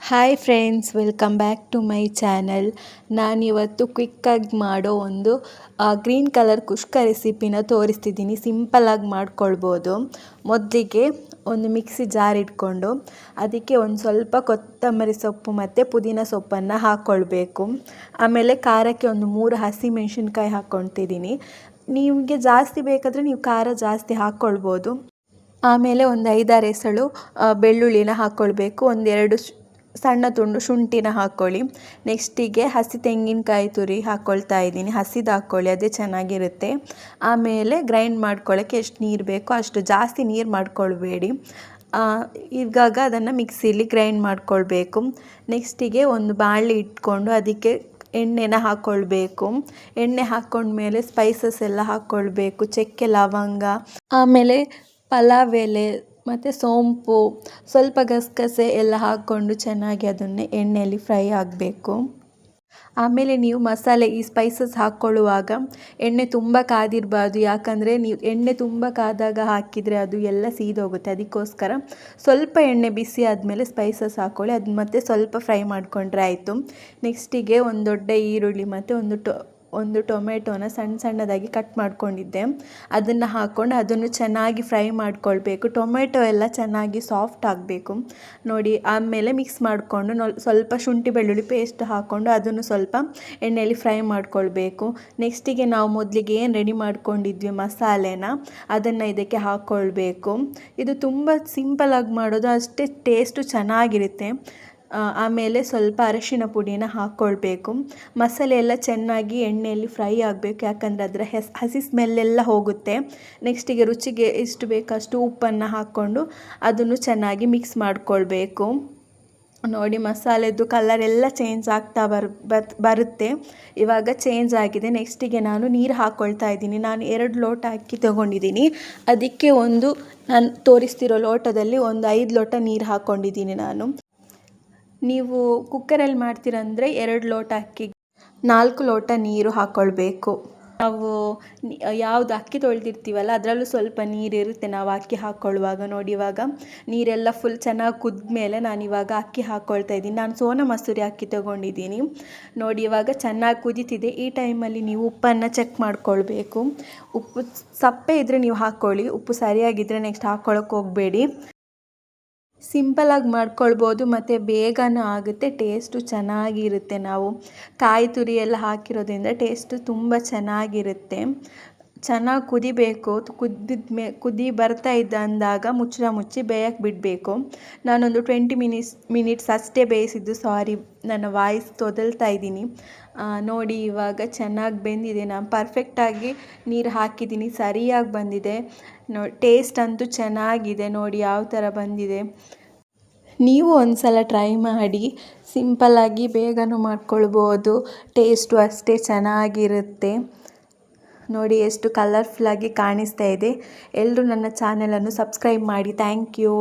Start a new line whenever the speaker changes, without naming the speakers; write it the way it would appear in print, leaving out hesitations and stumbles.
Hi friends, welcome back to my channel. ನಾನಿವತ್ತು ಕ್ವಿಕ್ಕಾಗಿ ಮಾಡೋ ಒಂದು ಗ್ರೀನ್ ಕಲರ್ ಕುಷ್ಕ ರೆಸಿಪಿನ ತೋರಿಸ್ತಿದ್ದೀನಿ. ಸಿಂಪಲ್ಲಾಗಿ ಮಾಡ್ಕೊಳ್ಬೋದು. ಮೊದಲಿಗೆ ಒಂದು ಮಿಕ್ಸಿ ಜಾರ್ ಇಟ್ಕೊಂಡು ಅದಕ್ಕೆ ಒಂದು ಸ್ವಲ್ಪ ಕೊತ್ತಂಬರಿ ಸೊಪ್ಪು ಮತ್ತು ಪುದೀನ ಸೊಪ್ಪನ್ನು ಹಾಕ್ಕೊಳ್ಬೇಕು. ಆಮೇಲೆ ಖಾರಕ್ಕೆ ಒಂದು 3 ಹಸಿಮೆಣಸಿನ್ಕಾಯಿ ಹಾಕ್ಕೊಳ್ತಿದ್ದೀನಿ. ನಿಮಗೆ ಜಾಸ್ತಿ ಬೇಕಾದರೆ ನೀವು ಖಾರ ಜಾಸ್ತಿ ಹಾಕ್ಕೊಳ್ಬೋದು. ಆಮೇಲೆ ಒಂದು 5-6 ಎಸಳು ಬೆಳ್ಳುಳ್ಳಿನ ಹಾಕ್ಕೊಳ್ಬೇಕು. ಒಂದೆರಡು ಸಣ್ಣ ತುಂಡು ಶುಂಠಿನ ಹಾಕ್ಕೊಳ್ಳಿ. ನೆಕ್ಸ್ಟಿಗೆ ಹಸಿ ತೆಂಗಿನಕಾಯಿ ತುರಿ ಹಾಕ್ಕೊಳ್ತಾ ಇದ್ದೀನಿ. ಹಸಿದು ಹಾಕ್ಕೊಳ್ಳಿ, ಅದೇ ಚೆನ್ನಾಗಿರುತ್ತೆ. ಆಮೇಲೆ ಗ್ರೈಂಡ್ ಮಾಡ್ಕೊಳ್ಳೋಕ್ಕೆ ಎಷ್ಟು ನೀರು ಬೇಕೋ ಅಷ್ಟು, ಜಾಸ್ತಿ ನೀರು ಮಾಡ್ಕೊಳ್ಬೇಡಿ. ಇವಾಗ ಅದನ್ನು ಮಿಕ್ಸಿಲಿ ಗ್ರೈಂಡ್ ಮಾಡ್ಕೊಳ್ಬೇಕು. ನೆಕ್ಸ್ಟಿಗೆ ಒಂದು ಬಾಣಲಿ ಇಟ್ಕೊಂಡು ಅದಕ್ಕೆ ಎಣ್ಣೆನ ಹಾಕ್ಕೊಳ್ಬೇಕು. ಎಣ್ಣೆ ಹಾಕ್ಕೊಂಡ್ಮೇಲೆ ಸ್ಪೈಸಸ್ ಎಲ್ಲ ಹಾಕ್ಕೊಳ್ಬೇಕು. ಚಕ್ಕೆ, ಲವಂಗ, ಆಮೇಲೆ ಪಲಾವ್ ಎಲೆ ಮತ್ತು ಸೋಂಪು, ಸ್ವಲ್ಪ ಗಸಗಸೆ ಎಲ್ಲ ಹಾಕ್ಕೊಂಡು ಚೆನ್ನಾಗಿ ಅದನ್ನೇ ಎಣ್ಣೆಯಲ್ಲಿ ಫ್ರೈ ಆಗಬೇಕು. ಆಮೇಲೆ ನೀವು ಮಸಾಲೆ ಈ ಸ್ಪೈಸಸ್ ಹಾಕ್ಕೊಳ್ಳುವಾಗ ಎಣ್ಣೆ ತುಂಬ ಕಾದಿರಬಾರ್ದು. ಯಾಕಂದರೆ ನೀವು ಎಣ್ಣೆ ತುಂಬ ಕಾದಾಗ ಹಾಕಿದರೆ ಅದು ಎಲ್ಲ ಸೀದೋಗುತ್ತೆ. ಅದಕ್ಕೋಸ್ಕರ ಸ್ವಲ್ಪ ಎಣ್ಣೆ ಬಿಸಿ ಆದಮೇಲೆ ಸ್ಪೈಸಸ್ ಹಾಕ್ಕೊಳ್ಳಿ. ಅದು ಮತ್ತೆ ಸ್ವಲ್ಪ ಫ್ರೈ ಮಾಡಿಕೊಂಡ್ರೆ ಆಯಿತು. ನೆಕ್ಸ್ಟಿಗೆ ಒಂದು ದೊಡ್ಡ ಈರುಳ್ಳಿ ಮತ್ತು ಒಂದು ಟೊಮೆಟೊನ ಸಣ್ಣದಾಗಿ ಕಟ್ ಮಾಡ್ಕೊಂಡಿದ್ದೆ. ಅದನ್ನು ಹಾಕ್ಕೊಂಡು ಅದನ್ನು ಚೆನ್ನಾಗಿ ಫ್ರೈ ಮಾಡ್ಕೊಳ್ಬೇಕು. ಟೊಮೆಟೊ ಎಲ್ಲ ಚೆನ್ನಾಗಿ ಸಾಫ್ಟ್ ಆಗಬೇಕು ನೋಡಿ. ಆಮೇಲೆ ಮಿಕ್ಸ್ ಮಾಡಿಕೊಂಡು ಸ್ವಲ್ಪ ಶುಂಠಿ ಬೆಳ್ಳುಳ್ಳಿ ಪೇಸ್ಟ್ ಹಾಕ್ಕೊಂಡು ಅದನ್ನು ಸ್ವಲ್ಪ ಎಣ್ಣೆಯಲ್ಲಿ ಫ್ರೈ ಮಾಡ್ಕೊಳ್ಬೇಕು. ನೆಕ್ಸ್ಟಿಗೆ ನಾವು ಮೊದಲಿಗೆ ಏನು ರೆಡಿ ಮಾಡ್ಕೊಂಡಿದ್ವಿ ಮಸಾಲೆನ, ಅದನ್ನು ಇದಕ್ಕೆ ಹಾಕ್ಕೊಳ್ಬೇಕು. ಇದು ತುಂಬ ಸಿಂಪಲಾಗಿ ಮಾಡೋದು, ಅಷ್ಟೇ ಟೇಸ್ಟು ಚೆನ್ನಾಗಿರುತ್ತೆ. ಆಮೇಲೆ ಸ್ವಲ್ಪ ಅರಿಶಿನ ಪುಡಿನ ಹಾಕ್ಕೊಳ್ಬೇಕು. ಮಸಾಲೆ ಎಲ್ಲ ಚೆನ್ನಾಗಿ ಎಣ್ಣೆಯಲ್ಲಿ ಫ್ರೈ ಆಗಬೇಕು, ಯಾಕಂದರೆ ಅದರ ಹಸಿ ಸ್ಮೆಲ್ಲೆಲ್ಲ ಹೋಗುತ್ತೆ. ನೆಕ್ಸ್ಟಿಗೆ ರುಚಿಗೆ ಎಷ್ಟು ಬೇಕಷ್ಟು ಉಪ್ಪನ್ನು ಹಾಕ್ಕೊಂಡು ಅದನ್ನು ಚೆನ್ನಾಗಿ ಮಿಕ್ಸ್ ಮಾಡಿಕೊಳ್ಬೇಕು. ನೋಡಿ, ಮಸಾಲೆದು ಕಲರ್ ಎಲ್ಲ ಚೇಂಜ್ ಆಗ್ತಾ ಬರುತ್ತೆ. ಇವಾಗ ಚೇಂಜ್ ಆಗಿದೆ. ನೆಕ್ಸ್ಟಿಗೆ ನಾನು ನೀರು ಹಾಕ್ಕೊಳ್ತಾ ಇದ್ದೀನಿ. ನಾನು 2 ಲೋಟ ಅಕ್ಕಿ ತೊಗೊಂಡಿದ್ದೀನಿ. ಅದಕ್ಕೆ ನಾನು ತೋರಿಸ್ತಿರೋ ಲೋಟದಲ್ಲಿ ಒಂದು 5 ಲೋಟ ನೀರು ಹಾಕ್ಕೊಂಡಿದ್ದೀನಿ ನಾನು. ನೀವು ಕುಕ್ಕರಲ್ಲಿ ಮಾಡ್ತೀರಂದರೆ 2 ಲೋಟ ಅಕ್ಕಿಗೆ 4 ಲೋಟ ನೀರು ಹಾಕ್ಕೊಳ್ಬೇಕು. ನಾವು ಯಾವುದು ಅಕ್ಕಿ ತೊಳೆದಿರ್ತೀವಲ್ಲ ಅದರಲ್ಲೂ ಸ್ವಲ್ಪ ನೀರಿರುತ್ತೆ ನಾವು ಅಕ್ಕಿ ಹಾಕ್ಕೊಳ್ಳುವಾಗ. ನೋಡಿ, ಇವಾಗ ನೀರೆಲ್ಲ ಫುಲ್ ಚೆನ್ನಾಗಿ ಕುದ್ಮೇಲೆ ನಾನಿವಾಗ ಅಕ್ಕಿ ಹಾಕ್ಕೊಳ್ತಾ ಇದ್ದೀನಿ. ನಾನು ಸೋನಾ ಮಸೂರಿ ಅಕ್ಕಿ ತೊಗೊಂಡಿದ್ದೀನಿ. ನೋಡಿ, ಇವಾಗ ಚೆನ್ನಾಗಿ ಕುದೀತಿದೆ. ಈ ಟೈಮಲ್ಲಿ ನೀವು ಉಪ್ಪನ್ನು ಚೆಕ್ ಮಾಡ್ಕೊಳ್ಬೇಕು. ಉಪ್ಪು ಸಪ್ಪೆ ಇದ್ದರೆ ನೀವು ಹಾಕ್ಕೊಳ್ಳಿ, ಉಪ್ಪು ಸರಿಯಾಗಿದ್ದರೆ ನೆಕ್ಸ್ಟ್ ಹಾಕ್ಕೊಳ್ಳೋಕೆ ಹೋಗಬೇಡಿ. ಸಿಂಪಲಾಗಿ ಮಾಡ್ಕೊಳ್ಬೋದು ಮತ್ತು ಬೇಗನೂ ಆಗುತ್ತೆ, ಟೇಸ್ಟು ಚೆನ್ನಾಗಿರುತ್ತೆ. ನಾವು ಕಾಯಿ ತುರಿ ಎಲ್ಲ ಹಾಕಿರೋದ್ರಿಂದ ಟೇಸ್ಟು ತುಂಬ ಚೆನ್ನಾಗಿರುತ್ತೆ. ಚೆನ್ನಾಗಿ ಕುದಿಬೇಕು. ಕುದಿ ಬರ್ತಾ ಅಂದಾಗ ಮುಚ್ಚಿ ಬೇಯಕ್ಕೆ ಬಿಡಬೇಕು. ನಾನೊಂದು 20 ಮಿನಿಟ್ಸ್ ಅಷ್ಟೇ ಬೇಯಿಸಿದ್ದು. ಸಾರಿ, ನನ್ನ ವಾಯ್ಸ್ ತೊದಲ್ತಾ ಇದ್ದೀನಿ. ನೋಡಿ, ಇವಾಗ ಚೆನ್ನಾಗಿ ಬೆಂದಿದೆ. ನಾನು ಪರ್ಫೆಕ್ಟಾಗಿ ನೀರು ಹಾಕಿದ್ದೀನಿ, ಸರಿಯಾಗಿ ಬಂದಿದೆ. ಟೇಸ್ಟ್ ಅಂತೂ ಚೆನ್ನಾಗಿದೆ. ನೋಡಿ ಯಾವ ಥರ ಬಂದಿದೆ. ನೀವು ಒಂದು ಸಲ ಟ್ರೈ ಮಾಡಿ. ಸಿಂಪಲ್ಲಾಗಿ ಬೇಗನೂ ಮಾಡ್ಕೊಳ್ಬೋದು, ಟೇಸ್ಟು ಅಷ್ಟೇ ಚೆನ್ನಾಗಿರುತ್ತೆ. ನೋಡಿ ಎಷ್ಟು ಕಲರ್ಫುಲ್ಲಾಗಿ ಕಾಣಿಸ್ತಾ ಇದೆ. ಎಲ್ಲರೂ ನನ್ನ ಚಾನಲನ್ನು ಸಬ್ಸ್ಕ್ರೈಬ್ ಮಾಡಿ. Thank you.